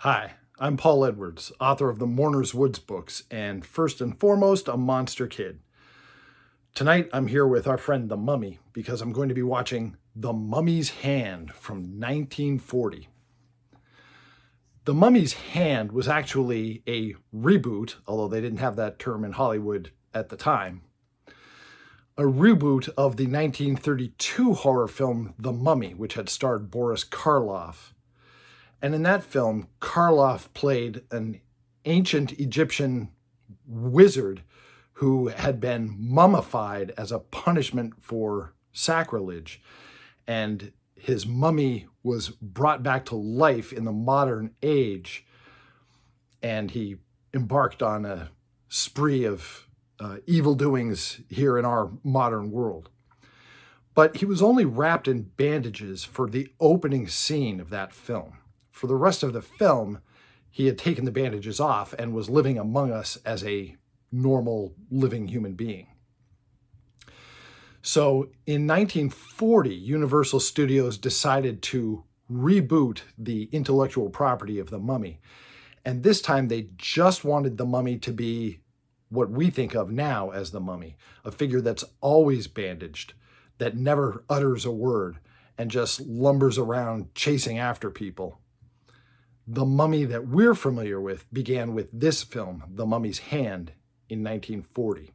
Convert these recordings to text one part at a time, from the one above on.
Hi, I'm Paul Edwards, author of the Mourners Woods books, and first and foremost, a monster kid. Tonight, I'm here with our friend the Mummy because I'm going to be watching The Mummy's Hand from 1940. The Mummy's Hand was actually a reboot, although they didn't have that term in Hollywood at the time. A reboot of the 1932 horror film The Mummy, which had starred Boris Karloff. And in that film, Karloff played an ancient Egyptian wizard who had been mummified as a punishment for sacrilege. And his mummy was brought back to life in the modern age. And he embarked on a spree of evil doings here in our modern world. But he was only wrapped in bandages for the opening scene of that film. For the rest of the film, he had taken the bandages off and was living among us as a normal living human being. So in 1940, Universal Studios decided to reboot the intellectual property of the Mummy. And this time they just wanted the Mummy to be what we think of now as the Mummy, a figure that's always bandaged, that never utters a word, and just lumbers around chasing after people. The Mummy that we're familiar with began with this film, The Mummy's Hand, in 1940.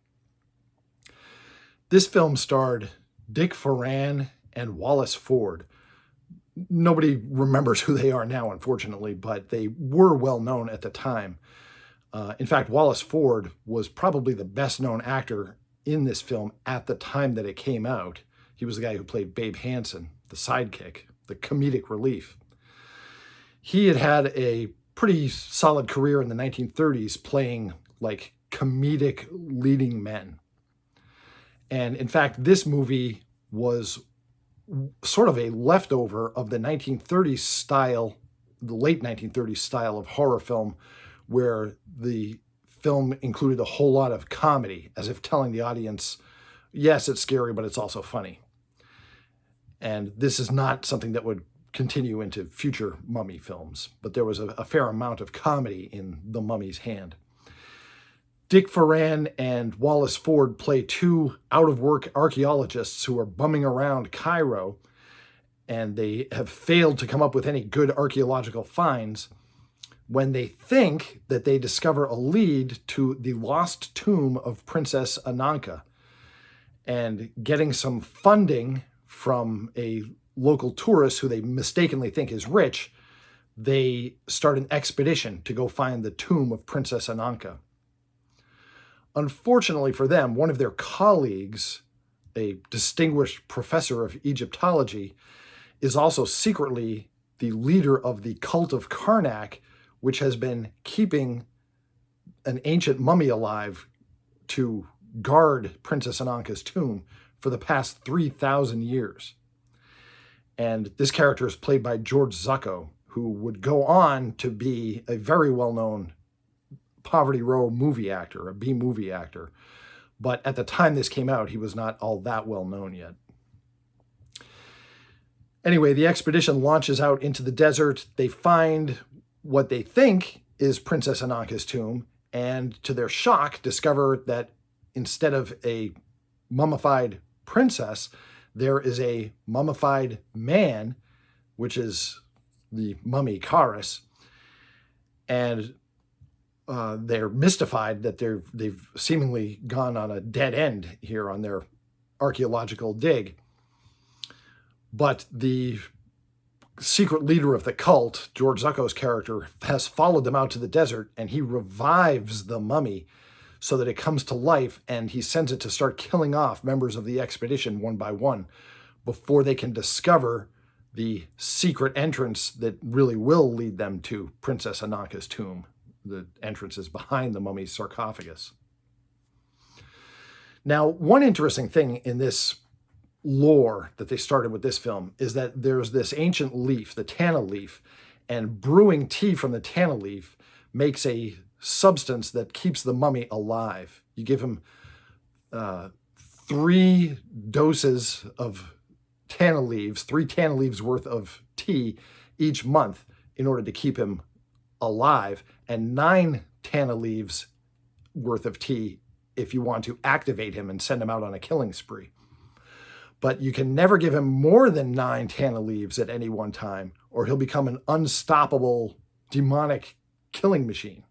This film starred Dick Foran and Wallace Ford. Nobody remembers who they are now, unfortunately, but they were well known at the time. In fact, Wallace Ford was probably the best known actor in this film at the time that it came out. He was the guy who played Babe Hansen, the sidekick, the comedic relief. He had had a pretty solid career in the 1930s playing like comedic leading men. And in fact, this movie was sort of a leftover of the 1930s style, the late 1930s style of horror film, where the film included a whole lot of comedy, as if telling the audience, yes, it's scary, but it's also funny. And this is not something that would continue into future Mummy films, but there was a fair amount of comedy in The Mummy's Hand. Dick Foran and Wallace Ford play two out-of-work archaeologists who are bumming around Cairo, and they have failed to come up with any good archaeological finds when they think that they discover a lead to the lost tomb of Princess Ananka. And getting some funding from a local tourist who they mistakenly think is rich, they start an expedition to go find the tomb of Princess Ananka. Unfortunately for them, one of their colleagues, a distinguished professor of Egyptology, is also secretly the leader of the cult of Karnak, which has been keeping an ancient mummy alive to guard Princess Ananka's tomb for the past 3,000 years. And this character is played by George Zucco, who would go on to be a very well-known Poverty Row movie actor, a B-movie actor. But at the time this came out, he was not all that well-known yet. Anyway, the expedition launches out into the desert. They find what they think is Princess Ananka's tomb, and to their shock, discover that instead of a mummified princess, there is a mummified man, which is the mummy Karis, and they're mystified that they've seemingly gone on a dead end here on their archaeological dig. But the secret leader of the cult, George Zucco's character, has followed them out to the desert, and he revives the mummy so that it comes to life, and he sends it to start killing off members of the expedition one by one before they can discover the secret entrance that really will lead them to Princess Ananka's tomb. The entrance is behind the mummy's sarcophagus. Now, one interesting thing in this lore that they started with this film is that there's this ancient leaf, the tanna leaf, and brewing tea from the tanna leaf makes a substance that keeps the mummy alive. You give him 3 doses of tanna leaves, 3 tanna leaves worth of tea each month in order to keep him alive, and 9 Tana leaves worth of tea if you want to activate him and send him out on a killing spree. But you can never give him more than 9 Tana leaves at any one time, or he'll become an unstoppable demonic killing machine.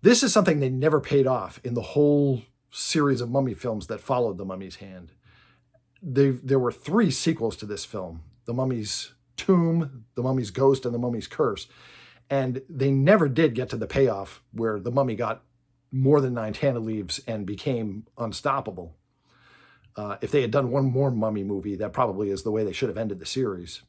This is something they never paid off in the whole series of mummy films that followed The Mummy's Hand. There were 3 sequels to this film: The Mummy's Tomb, The Mummy's Ghost, and The Mummy's Curse. And they never did get to the payoff where the mummy got more than 9 Tana leaves and became unstoppable. If they had done one more mummy movie, that probably is the way they should have ended the series.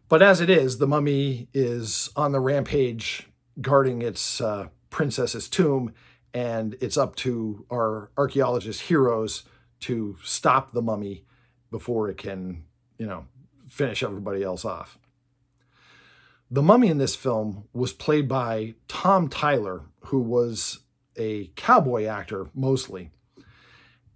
But as it is, the mummy is on the rampage guarding its princess's tomb, and it's up to our archaeologist heroes to stop the mummy before it can, finish everybody else off. The mummy in this film was played by Tom Tyler, who was a cowboy actor mostly.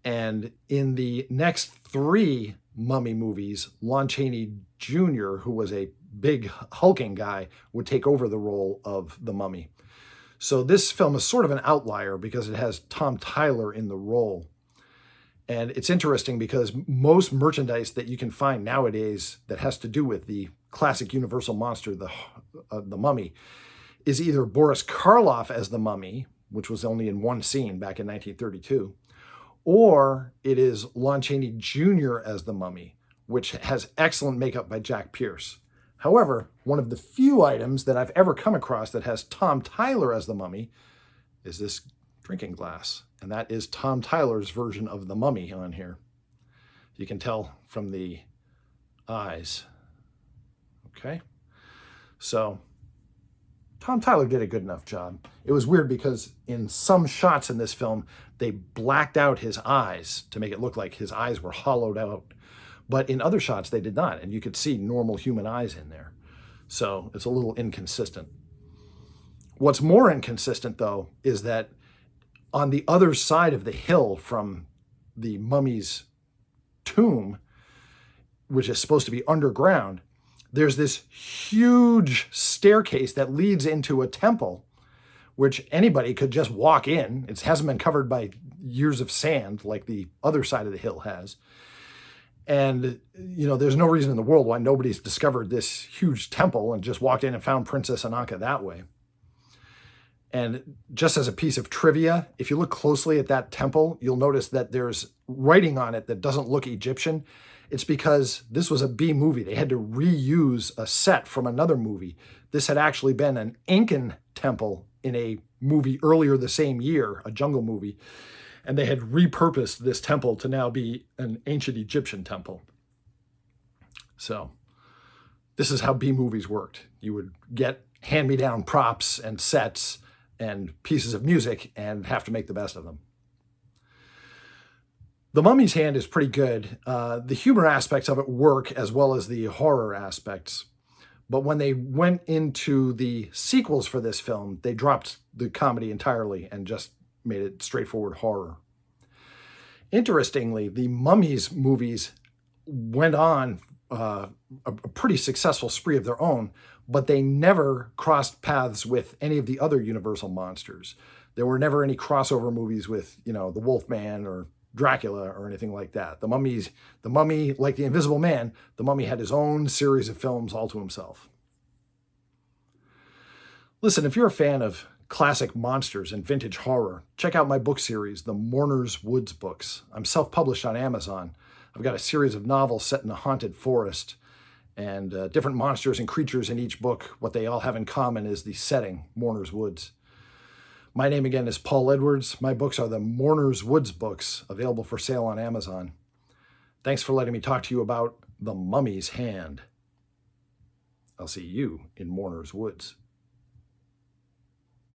And in the next 3 mummy movies, Lon Chaney Jr., who was a big hulking guy, would take over the role of the mummy. So this film is sort of an outlier because it has Tom Tyler in the role. And it's interesting because most merchandise that you can find nowadays that has to do with the classic Universal monster, the mummy, is either Boris Karloff as the mummy, which was only in one scene back in 1932, or it is Lon Chaney Jr. as the mummy, which has excellent makeup by Jack Pierce. However, one of the few items that I've ever come across that has Tom Tyler as the mummy is this drinking glass. And that is Tom Tyler's version of the mummy on here. You can tell from the eyes. Okay? So, Tom Tyler did a good enough job. It was weird because in some shots in this film, they blacked out his eyes to make it look like his eyes were hollowed out. But in other shots, they did not. And you could see normal human eyes in there. So it's a little inconsistent. What's more inconsistent, though, is that on the other side of the hill from the mummy's tomb, which is supposed to be underground, there's this huge staircase that leads into a temple, which anybody could just walk in. It hasn't been covered by years of sand like the other side of the hill has. And, there's no reason in the world why nobody's discovered this huge temple and just walked in and found Princess Ananka that way. And just as a piece of trivia, if you look closely at that temple, you'll notice that there's writing on it that doesn't look Egyptian. It's because this was a B movie. They had to reuse a set from another movie. This had actually been an Incan temple in a movie earlier the same year, a jungle movie. And they had repurposed this temple to now be an ancient Egyptian temple. So this is how B movies worked. You would get hand-me-down props and sets and pieces of music and have to make the best of them. The Mummy's Hand is pretty good. The humor aspects of it work as well as the horror aspects. But when they went into the sequels for this film, they dropped the comedy entirely and just made it straightforward horror. Interestingly, the Mummies movies went on a pretty successful spree of their own, but they never crossed paths with any of the other Universal monsters. There were never any crossover movies with, the Wolfman or Dracula or anything like that. The Mummy, like the Invisible Man, the Mummy had his own series of films all to himself. Listen, if you're a fan of classic monsters and vintage horror, check out my book series, the Mourners Woods books. I'm self-published on Amazon. I've got a series of novels set in a haunted forest, and different monsters and creatures in each book. What they all have in common is the setting, Mourners Woods. My name again is Paul Edwards. My books are the Mourners Woods books, available for sale on Amazon. Thanks for letting me talk to you about The Mummy's Hand. I'll see you in Mourners Woods.